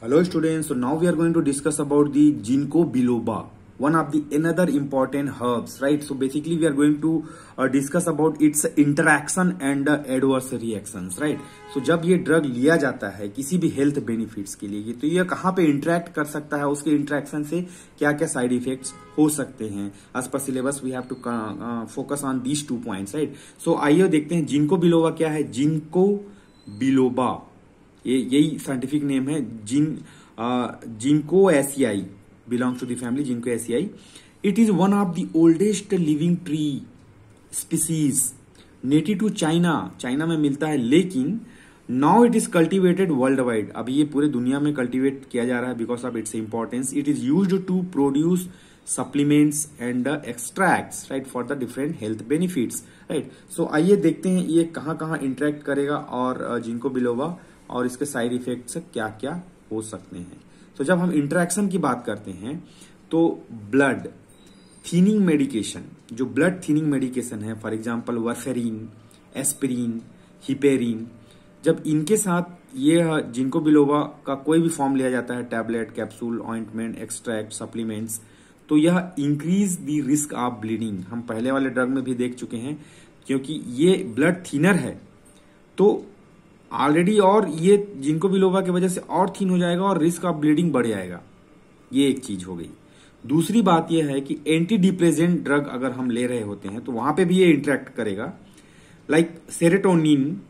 Hello students, so now we are going to discuss about the ginkgo biloba, one of the another important herbs, right? So basically we are going to discuss about its interaction and adverse reactions, right? So जब ये drug लिया जाता है किसी भी health benefits के लिए तो ये कहाँ पे इंटरेक्ट कर सकता है, उसके इंटरेक्शन से क्या क्या साइड इफेक्ट्स हो सकते हैं. As per syllabus we have to focus on these 2 points, right? So आइए देखते हैं जिंको बिलोबा क्या है. जिंको बिलोबा यही साइंटिफिक नेम है. Ginkgoaceae belongs to the family Ginkgoaceae. It is one of the oldest living tree species native to China. China में मिलता है, लेकिन now it is cultivated worldwide. अभी ये पूरे दुनिया में कल्टीवेट किया जा रहा है because of its importance. It is used to produce supplements and extracts, right, for the different health benefits, right? So आइए देखते हैं ये कहाँ कहाँ इंटरेक्ट करेगा और जिंको बिलोबा और इसके साइड इफेक्ट्स क्या क्या हो सकते हैं. तो जब हम इंटरेक्शन की बात करते हैं तो ब्लड थीनिंग मेडिकेशन, जो ब्लड थीनिंग मेडिकेशन है, for example warfarin, aspirin, heparin, जब इनके साथ ये जिंको बिलोबा का कोई भी फॉर्म लिया जाता है, tablet, capsule, ointment, extract, supplements, तो यह increase the risk of bleeding. हम पहले वाले ड्रग में भी देख चुके हैं, क्योंकि ये ब्लड थीनर है तो ऑलरेडी और ये जिंको बिलोबा की वजह से और थीन हो जाएगा और रिस्क ऑफ ब्लीडिंग बढ़ जाएगा. ये एक चीज हो गई. दूसरी बात यह है कि एंटी डिप्रेसेंट ड्रग अगर हम ले रहे होते हैं तो वहां पे भी ये इंटरेक्ट करेगा, लाइक सेरोटोनिन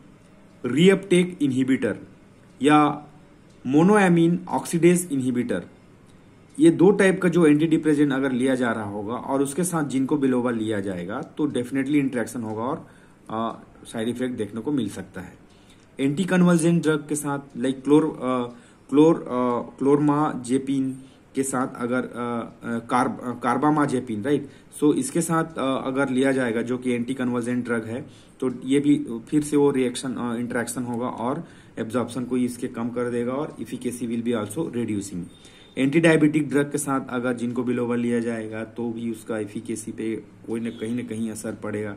रीअपटेक इनहिबिटर या मोनोएमिन ऑक्सीडेज इनहिबिटर. ये 2 टाइप का जो एंटी डिप्रेसेंट अगर लिया जा रहा होगा और उसके साथ जिंको बिलोबा लिया जाएगा तो डेफिनेटली इंटरेक्शन होगा और साइड इफेक्ट देखने को मिल सकता है. एंटी कन्वर्जेंट ड्रग के साथ लाइक क्लोरमाजेपिन के साथ अगर कार्बामाजेपिन, राइट, सो इसके साथ अगर लिया जाएगा जो कि एंटी कन्वर्जेंट ड्रग है तो ये भी फिर से वो रिएक्शन इंटरेक्शन होगा और एब्जॉर्प्शन को इसके कम कर देगा और efficacy will be also reducing. Anti diabetic drug के साथ अगर जिंको बिलोबा लिया जाएगा तो भी उसका इफिकेसी पे कोई न कहीं असर पड़ेगा.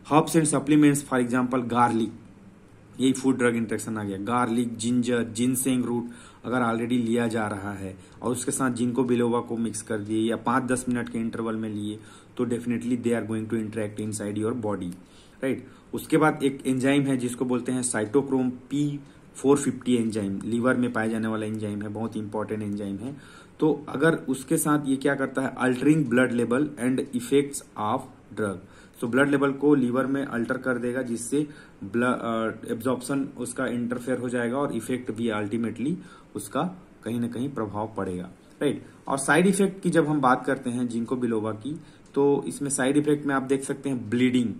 Herbs and supplements, for example garlic, यही फूड ड्रग इंटरेक्शन आ गया. गार्लिक, जिंजर, जिनसेंग रूट अगर ऑलरेडी लिया जा रहा है और उसके साथ जिंको बिलोबा को मिक्स कर दिए या 5-10 मिनट के इंटरवल में लिए तो definitely they are going to interact inside your body, right. उसके बाद एक एंजाइम है जिसको बोलते हैं साइटोक्रोम P450 एंजाइम, लीवर में पाए जाने वाला एंजाइम है, बहुत इंपॉर्टेंट एंजाइम है. तो अगर उसके साथ ये क्या करता है, altering blood level and effects of drug. तो ब्लड लेवल को लीवर में अल्टर कर देगा जिससे एब्जॉर्प्शन उसका इंटरफेयर हो जाएगा और इफेक्ट भी अल्टीमेटली उसका कहीं ना कहीं प्रभाव पड़ेगा, राइट. और साइड इफेक्ट की जब हम बात करते हैं जिंको बिलोबा की तो इसमें साइड इफेक्ट में आप देख सकते हैं ब्लीडिंग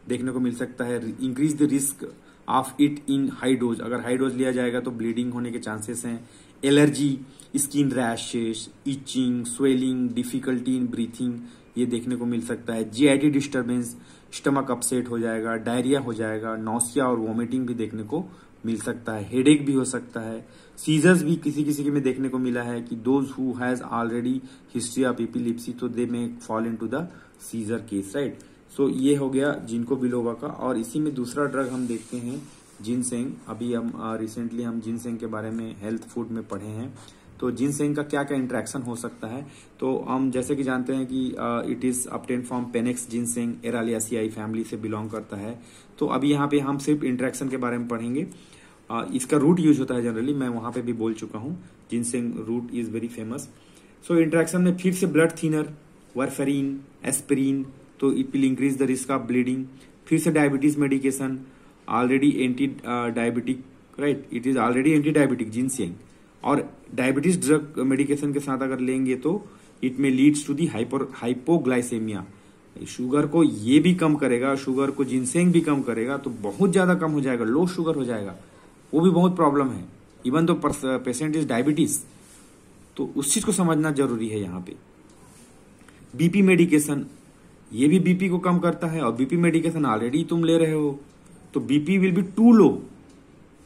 देखने को मिल सकता है. Increase the risk of it in high dose, अगर हाई डोज लिया जाएगा तो ब्लीडिंग होने के चांसेस हैं. Allergy, skin rashes, itching, swelling, difficulty in breathing ये देखने को मिल सकता है. जीआईटी डिस्टर्बेंस, स्टमक अपसेट हो जाएगा, डायरिया हो जाएगा, नॉसिया और वॉमिटिंग भी देखने को मिल सकता है. हेडेक भी हो सकता है. सीजर्स भी किसी किसी में देखने को मिला है कि those who has already history of epilepsy तो they may fall into the seizure case, right. So ये हो गया जिंको बिलोबा का. और इसी में दूसरा ड्रग हम देखते हैं जिनसेंग. अभी हम रिसेंटली हम जिनसेंग के बारे में हेल्थ फूड में पढ़े हैं. तो जिनसेंग का क्या क्या इंटरेक्शन हो सकता है, तो हम जैसे कि जानते हैं कि it is obtain from Panax ginseng, Araliaceae family से बिलोंग करता है. तो अभी यहाँ पे हम सिर्फ इंटरेक्शन के बारे में पढ़ेंगे. इसका रूट यूज होता है जनरली, मैं वहां पे भी बोल चुका हूँ. Ginseng root is very famous. So interaction में फिर से ब्लड थीनर, वारफेरिन, एस्पिरिन, तो it will increase the risk of bleeding. फिर से diabetes medication, already anti diabetic, right, it is already anti diabetic ginseng. और डायबिटीज ड्रग मेडिकेशन के साथ अगर लेंगे तो इट में leads to the hypoglycaemia. Sugar को ये भी कम करेगा, शुगर को जिनसेंग भी कम करेगा तो बहुत ज्यादा कम हो जाएगा, लो शुगर हो जाएगा. वो भी बहुत प्रॉब्लम है इवन तो पेशेंट इज डायबिटीज. तो उस चीज को समझना जरूरी है यहाँ पे. बीपी मेडिकेशन, ये भी बीपी को कम करता है और बीपी मेडिकेशन ऑलरेडी तुम ले रहे हो तो BP will be to low,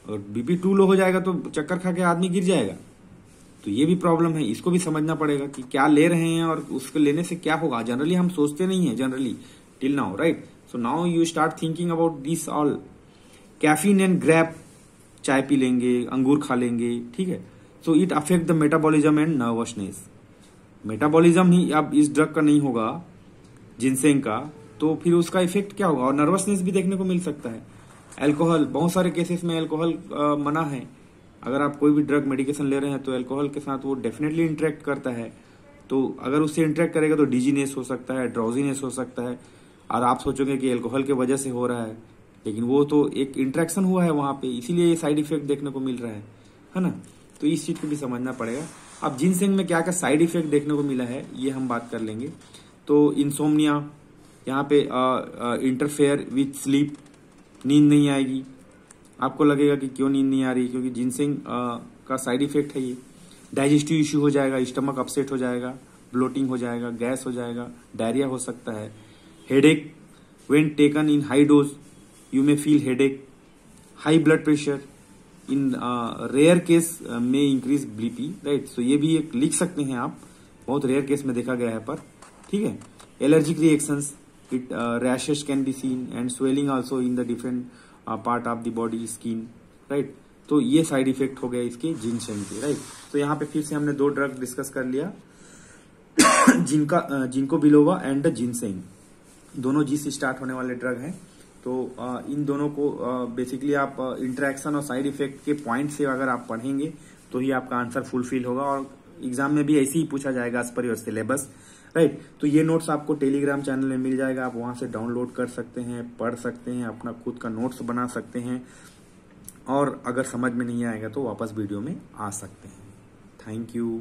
और बीपी टू लो हो जाएगा तो चक्कर खा के आदमी गिर जाएगा. तो ये भी प्रॉब्लम है, इसको भी समझना पड़ेगा कि क्या ले रहे हैं और उसको लेने से क्या होगा. जनरली हम सोचते नहीं है generally till now, right. So now you start thinking about this all. Caffeine and grape, चाय पी लेंगे, अंगूर खा लेंगे, ठीक है, so it affect the metabolism and nervousness. Metabolism ही अब इस ड्रग का नहीं होगा, जिनसेंग का, तो फिर उसका इफेक्ट क्या होगा, और नर्वसनेस भी देखने को मिल सकता है। अल्कोहल, बहुत सारे केसेस में अल्कोहल मना है। अगर आप कोई भी ड्रग मेडिकेशन ले रहे हैं तो अल्कोहल के साथ वो डेफिनेटली इंटरेक्ट करता है, तो अगर उससे इंटरेक्ट करेगा तो डिजीनेस हो सकता है, ड्राउजीनेस हो सकता है, और आप सोचोगे कि अल्कोहल की वजह से हो रहा है, लेकिन वो तो एक इंटरेक्शन हुआ है वहां पे, इसीलिए ये साइड इफेक्ट देखने को मिल रहा है ना। तो इस चीज को भी समझना पड़ेगा। अब जिनसेंग में क्या क्या साइड इफेक्ट देखने को मिला है ये हम बात कर लेंगे। तो इंसोम्निया, यहाँ पे इंटरफेयर विथ स्लीप, नींद नहीं आएगी। आपको लगेगा कि क्यों नींद नहीं आ रही, क्योंकि जिनसेंग का साइड इफेक्ट है ये। डाइजेस्टिव इश्यू हो जाएगा, स्टमक अपसेट हो जाएगा, ब्लोटिंग हो जाएगा, गैस हो जाएगा, डायरिया हो सकता है। Headache, when taken in high dose you may feel headache. High blood pressure, in rare case में इंक्रीज बीपी, राइट। सो ये भी एक लिख सकते हैं आप, बहुत रेयर केस में देखा गया है पर, ठीक है। Allergic reactions, it rashes can be seen and swelling also in the different part of the body, skin, right. तो ये साइड इफेक्ट हो गया इसके जिनसेंग के, राइट। तो यहाँ पे फिर से हमने 2 ड्रग डिस्कस कर लिया जिनको बिलोवा एंड जिनसेंग, दोनों जी से स्टार्ट होने वाले ड्रग हैं। तो इन दोनों को बेसिकली आप इंटरेक्शन और साइड इफेक्ट के पॉइंट से अगर आप पढ़ेंगे तो ही आपका आंसर फुलफिल होगा, और एग्जाम में भी ऐसे ही पूछा जाएगा as per your syllabus, right. तो ये नोट्स आपको टेलीग्राम चैनल में मिल जाएगा, आप वहां से डाउनलोड कर सकते हैं, पढ़ सकते हैं, अपना खुद का नोट्स बना सकते हैं, और अगर समझ में नहीं आएगा तो वापस वीडियो में आ सकते हैं। Thank you.